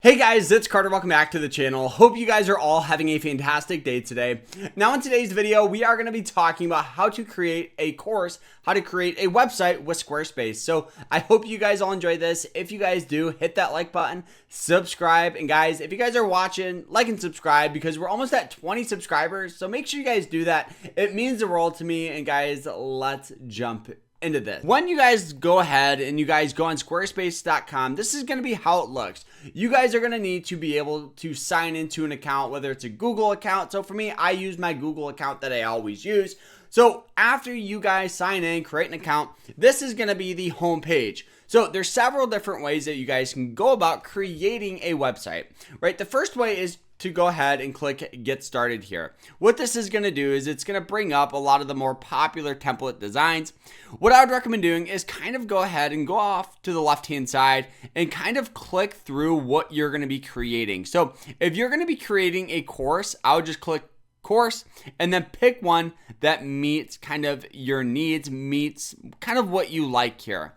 Hey guys, it's Carter. Welcome back to the channel. Hope you guys are all having a fantastic day today. Now in today's video, we are going to be talking about how to create a course, how to create a website with Squarespace. So I hope you guys all enjoy this. If you guys do, hit that like button, subscribe. And guys, if you guys are watching, like and subscribe because we're almost at 20 subscribers. So make sure you guys do that. It means the world to me. And guys, let's jump into this. When you guys go ahead and you guys go on squarespace.com, this is going to be how it looks. You guys are going to need to be able to sign into an account, whether it's a Google account. So for me, I use my Google account that I always use. So after you guys sign in, create an account, this is going to be the home page. So there's several different ways that you guys can go about creating a website, right? The first way is to go ahead and click get started here. What this is going to do is it's going to bring up a lot of the more popular template designs. What I would recommend doing is kind of go ahead and go off to the left hand side and kind of click through what you're going to be creating. So if you're going to be creating a course, I would just click course and then pick one that meets kind of your needs, meets kind of what you like here.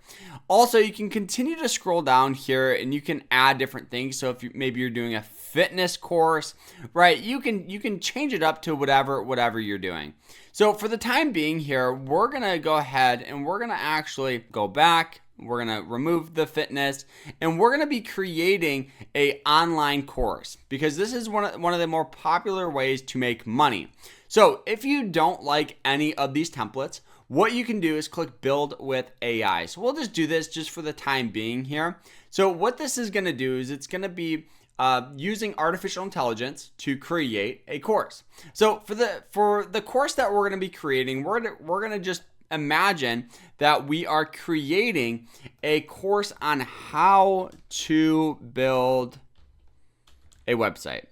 Also, you can continue to scroll down here and you can add different things. So if maybe you're doing a fitness course, right, you can change it up to whatever you're doing. So for the time being here, we're gonna go ahead and we're gonna actually go back. We're gonna remove the fitness and we're gonna be creating a online course because this is one of the more popular ways to make money. So if you don't like any of these templates, what you can do is click build with AI. So we'll just do this just for the time being here. So what this is gonna do is it's gonna be using artificial intelligence to create a course. So for the course that we're gonna be creating, we're gonna just imagine that we are creating a course on how to build a website.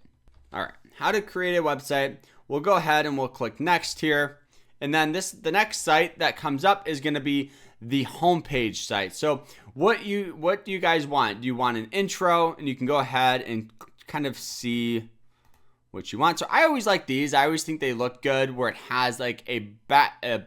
All right, how to create a website. We'll go ahead and we'll click next here. And then the next site that comes up is going to be the homepage site. So what do you guys want? Do you want an intro? And you can go ahead and kind of see what you want. So I always like these. I always think they look good where it has like a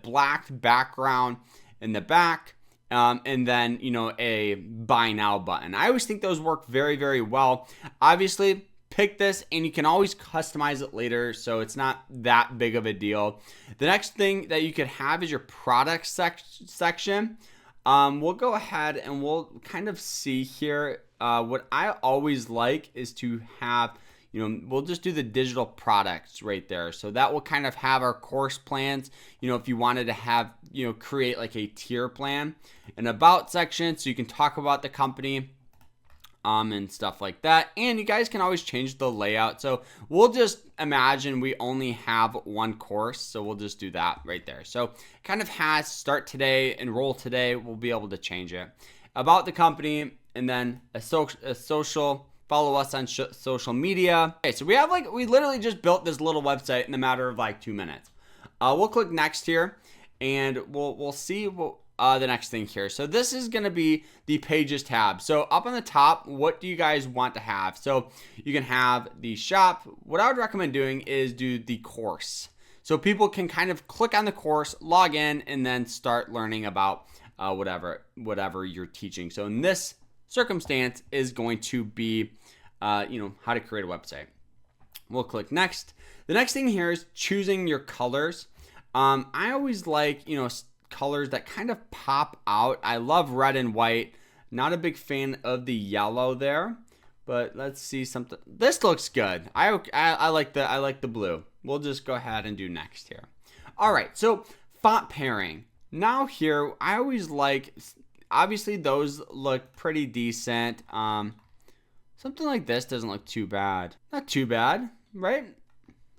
black background in the back and then, a buy now button. I always think those work very, very well. Obviously, pick this and you can always customize it later, so it's not that big of a deal. The next thing that you could have is your product section. We'll go ahead and we'll kind of see here. What I always like is to have, we'll just do the digital products right there. So that will kind of have our course plans. If you wanted to have, create like a tier plan, an about section, so you can talk about the company and stuff like that. And you guys can always change the layout. So we'll just imagine we only have one course. So we'll just do that right there. So kind of has start today, enroll today. We'll be able to change it. About the company and then a social. Follow us on social media. Okay, so we literally just built this little website in a matter of like 2 minutes. We'll click next here and we'll see what the next thing here. So this is going to be the pages tab. So up on the top, what do you guys want to have? So you can have the shop. What I would recommend doing is do the course. So people can kind of click on the course, log in, and then start learning about whatever you're teaching. So in this circumstance is going to be, how to create a website. We'll click next. The next thing here is choosing your colors. I always like, colors that kind of pop out. I love red and white. Not a big fan of the yellow there, but let's see something. This looks good. I like the blue. We'll just go ahead and do next here. All right, so font pairing. Now here, I always like, obviously those look pretty decent. Something like this doesn't look too bad. Not too bad, right?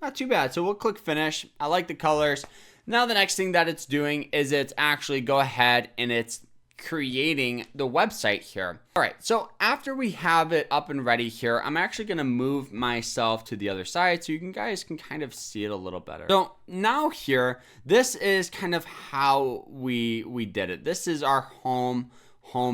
Not too bad. So we'll click finish. I like the colors. Now the next thing that it's doing is it's actually go ahead and it's creating the website here. All right, so after we have it up and ready here, I'm actually gonna move myself to the other side so you guys can kind of see it a little better. So now here, this is kind of how we did it. This is our home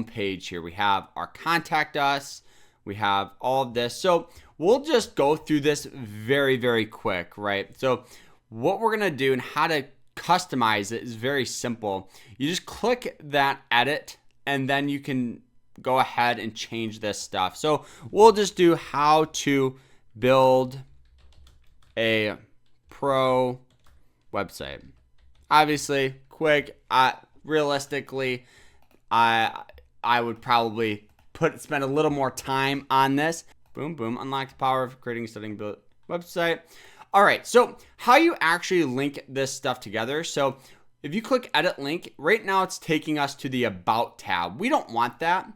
page here. We have our contact us, we have all of this. So we'll just go through this very, very quick, right? So what we're gonna do and how to customize it is very simple. You just click that edit and then you can go ahead and change this stuff. So we'll just do how to build a pro website. Obviously, quick. Realistically, I would probably spend a little more time on this. Boom, boom. Unlock the power of creating, studying, build website. All right. So how you actually link this stuff together. So if you click edit link, right now it's taking us to the about tab. We don't want that.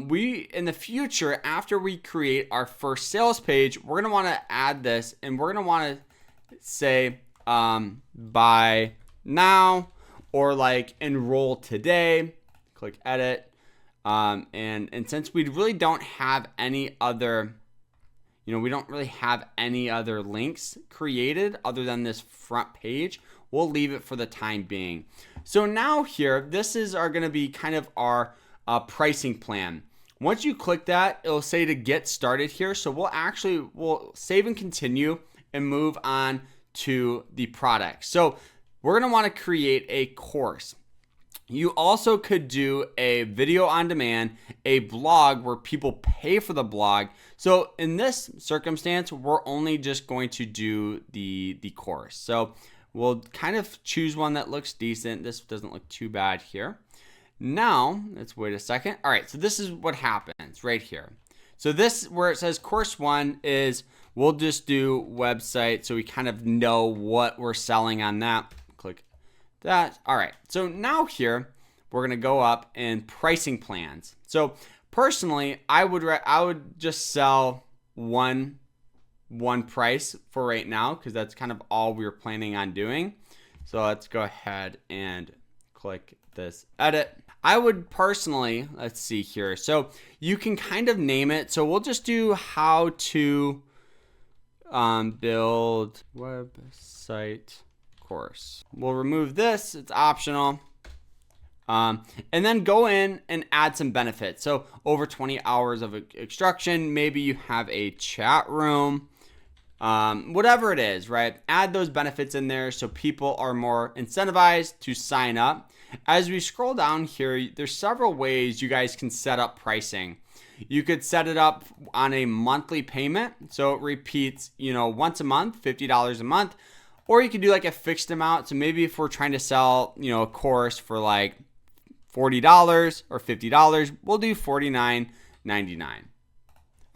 We, in the future, after we create our first sales page, we're going to want to add this, and we're going to want to say buy now, or like enroll today. Click edit. And since we really don't have any other, we don't really have any other links created other than this front page, we'll leave it for the time being. So now here, this is going to be kind of our pricing plan. Once you click that, it'll say to get started here. So we'll save and continue and move on to the product. So we're going to want to create a course. You also could do a video on demand, a blog where people pay for the blog. So in this circumstance, we're only just going to do the course. So we'll kind of choose one that looks decent. This doesn't look too bad here. Now, let's wait a second. All right, so this is what happens right here. So this, where it says course 1, is we'll just do website, so we kind of know what we're selling on that. Click that. All right, so now here we're gonna go up in pricing plans. So personally, I would just sell one price for right now, because that's kind of all we were planning on doing. So let's go ahead and click this edit. I would personally, let's see here. So you can kind of name it. So we'll just do how to build website course. We'll remove this, it's optional. And then go in and add some benefits. So over 20 hours of instruction, maybe you have a chat room, whatever it is, right? Add those benefits in there so people are more incentivized to sign up. As we scroll down here, there's several ways you guys can set up pricing. You could set it up on a monthly payment, so it repeats, once a month, $50 a month, or you could do like a fixed amount. So maybe if we're trying to sell, a course for like $40 or $50, we'll do $49.99.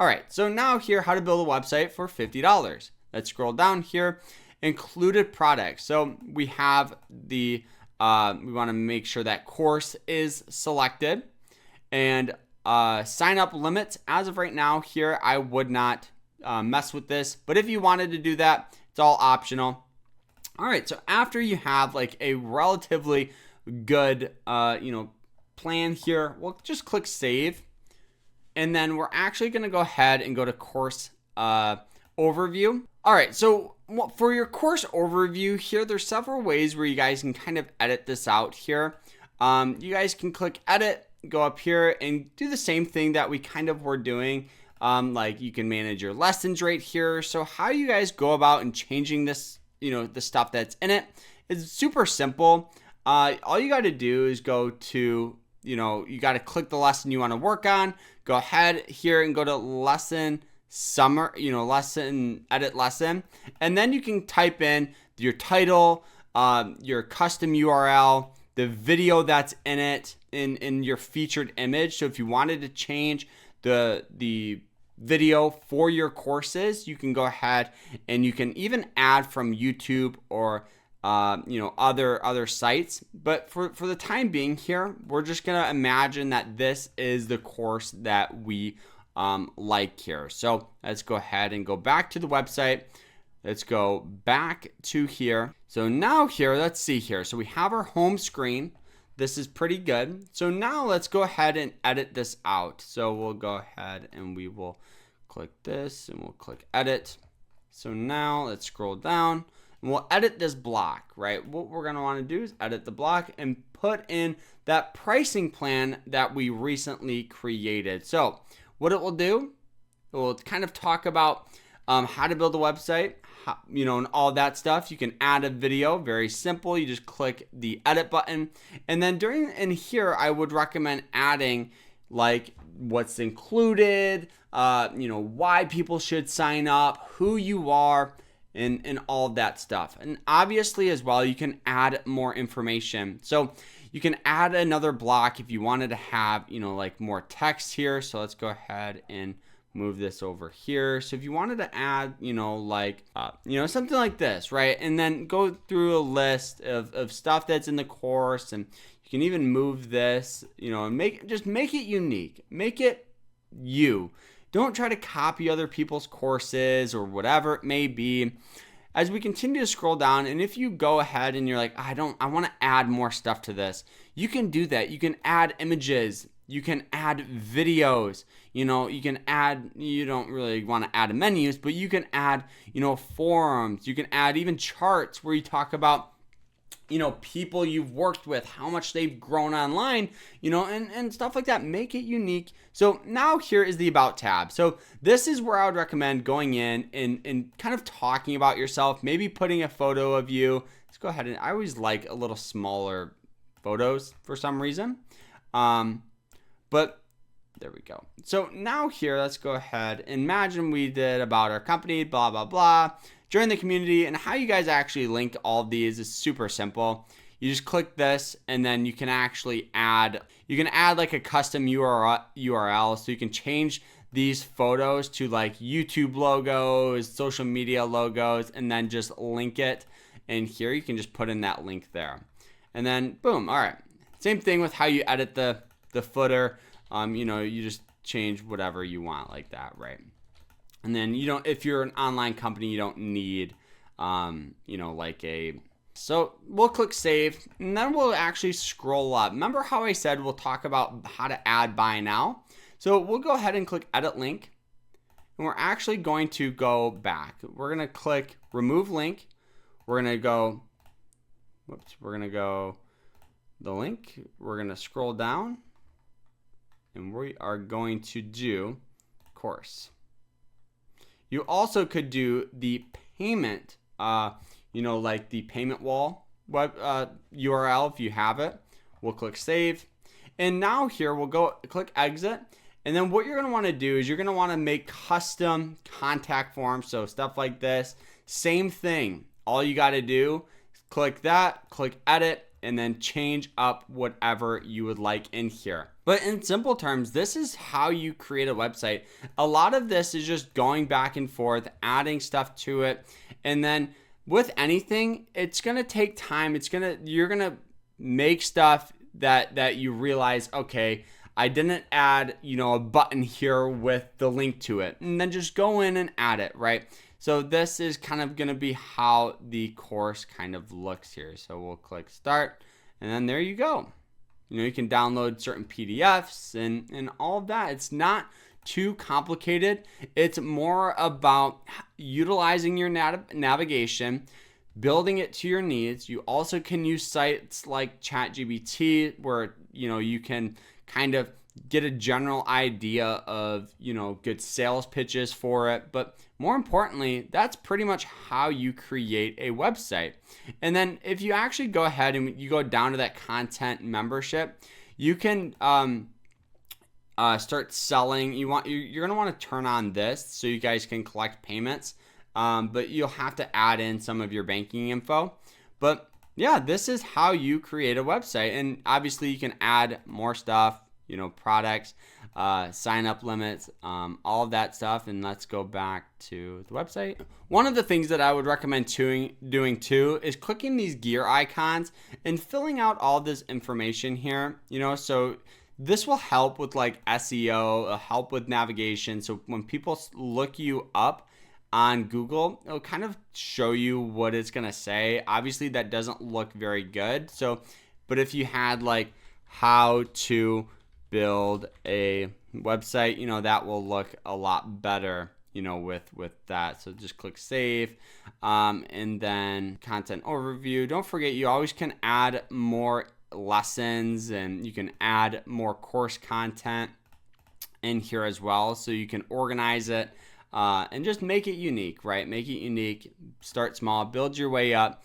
All right, so now here, how to build a website for $50. Let's scroll down here, included products. So we have we want to make sure that course is selected, and sign up limits. As of right now here, I would not mess with this, but if you wanted to do that, it's all optional. All right, so after you have like a relatively good, plan here, we'll just click save. And then we're actually going to go ahead and go to course overview. All right, so for your course overview here, there's several ways where you guys can kind of edit this out here. You guys can click edit, go up here and do the same thing that we kind of were doing. Like you can manage your lessons right here. So how you guys go about and changing this, the stuff that's in it is super simple. All you got to do is go to, you got to click the lesson you want to work on. Go ahead here and go to lesson summer, lesson, edit lesson. And then you can type in your title, your custom URL, the video that's in it, in your featured image. So if you wanted to change the video for your courses, you can go ahead and you can even add from YouTube or other sites. But for the time being here, we're just gonna imagine that this is the course that we like here. So let's go ahead and go back to the website. Let's go back to here. So now here, let's see here. So we have our home screen. This is pretty good. So now let's go ahead and edit this out. So we'll go ahead and we will click this and we'll click edit. So now let's scroll down and we'll edit this block, right? What we're gonna wanna do is edit the block and put in that pricing plan that we recently created. So what it will do, it will kind of talk about how to build a website, and all that stuff. You can add a video, very simple. You just click the edit button. And then in here, I would recommend adding like what's included, why people should sign up, who you are, and all of that stuff. And obviously as well, you can add more information. So you can add another block if you wanted to have, like more text here. So let's go ahead and move this over here. So if you wanted to add, something like this, right? And then go through a list of stuff that's in the course, and you can even move this, and make it unique. Make it you. Don't try to copy other people's courses or whatever it may be. As we continue to scroll down, and if you go ahead and you're like, I want to add more stuff to this, you can do that. You can add images. You can add videos. You can add, you don't really want to add menus, but you can add, forums. You can add even charts where you talk about, people you've worked with, how much they've grown online, and stuff like that. Make it unique. So now here is the About tab. So this is where I would recommend going in and kind of talking about yourself, maybe putting a photo of you. Let's go ahead, and I always like a little smaller photos for some reason. But there we go. So now here, let's go ahead. Imagine we did about our company, blah, blah, blah. Join the community, and how you guys actually link all of these is super simple. You just click this, and then you can actually add like a custom URL, so you can change these photos to like YouTube logos, social media logos, and then just link it. And here you can just put in that link there. And then boom, all right. Same thing with how you edit the footer. You just change whatever you want like that, right? And then if you're an online company, you don't need, so we'll click save, and then we'll actually scroll up. Remember how I said we'll talk about how to add buy now? So we'll go ahead and click edit link, and we're actually going to go back. We're going to click remove link. We're going to go, the link. We're going to scroll down, and we are going to do course. You also could do the payment, like the payment wall URL if you have it. We'll click save. And now here we'll go click exit. And then what you're going to want to do is you're going to want to make custom contact forms. So stuff like this. Same thing. All you got to do is click that, click edit, and then change up whatever you would like in here. But in simple terms, this is how you create a website. A lot of this is just going back and forth, adding stuff to it. And then with anything, it's going to take time. You're going to make stuff that you realize, okay, I didn't add, a button here with the link to it. And then just go in and add it, right? So this is kind of going to be how the course kind of looks here. So we'll click start, and then there you go. You can download certain PDFs and all of that. It's not too complicated. It's more about utilizing your navigation, building it to your needs. You also can use sites like ChatGPT where, you can kind of get a general idea of, good sales pitches for it. But more importantly, that's pretty much how you create a website. And then if you actually go ahead and you go down to that content membership, you can start selling. You're going to want to turn on this so you guys can collect payments. But you'll have to add in some of your banking info. But yeah, this is how you create a website. And obviously you can add more stuff, products, sign up limits, all of that stuff. And let's go back to the website. One of the things that I would recommend doing too is clicking these gear icons and filling out all this information here, so this will help with like SEO, help with navigation. So when people look you up on Google, it'll kind of show you what it's going to say. Obviously that doesn't look very good. So, but if you had like how to build a website, that will look a lot better, with that. So just click save, and then content overview. Don't forget, you always can add more lessons, and you can add more course content in here as well. So you can organize it, and just make it unique, right? Make it unique, start small, build your way up.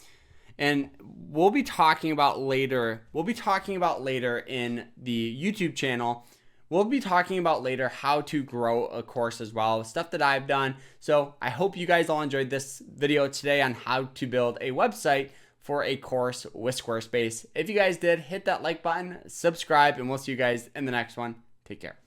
And we'll be talking about later in the YouTube channel, we'll be talking about later how to grow a course as well, stuff that I've done. So I hope you guys all enjoyed this video today on how to build a website for a course with Squarespace. If you guys did, hit that like button, subscribe, and we'll see you guys in the next one. Take care.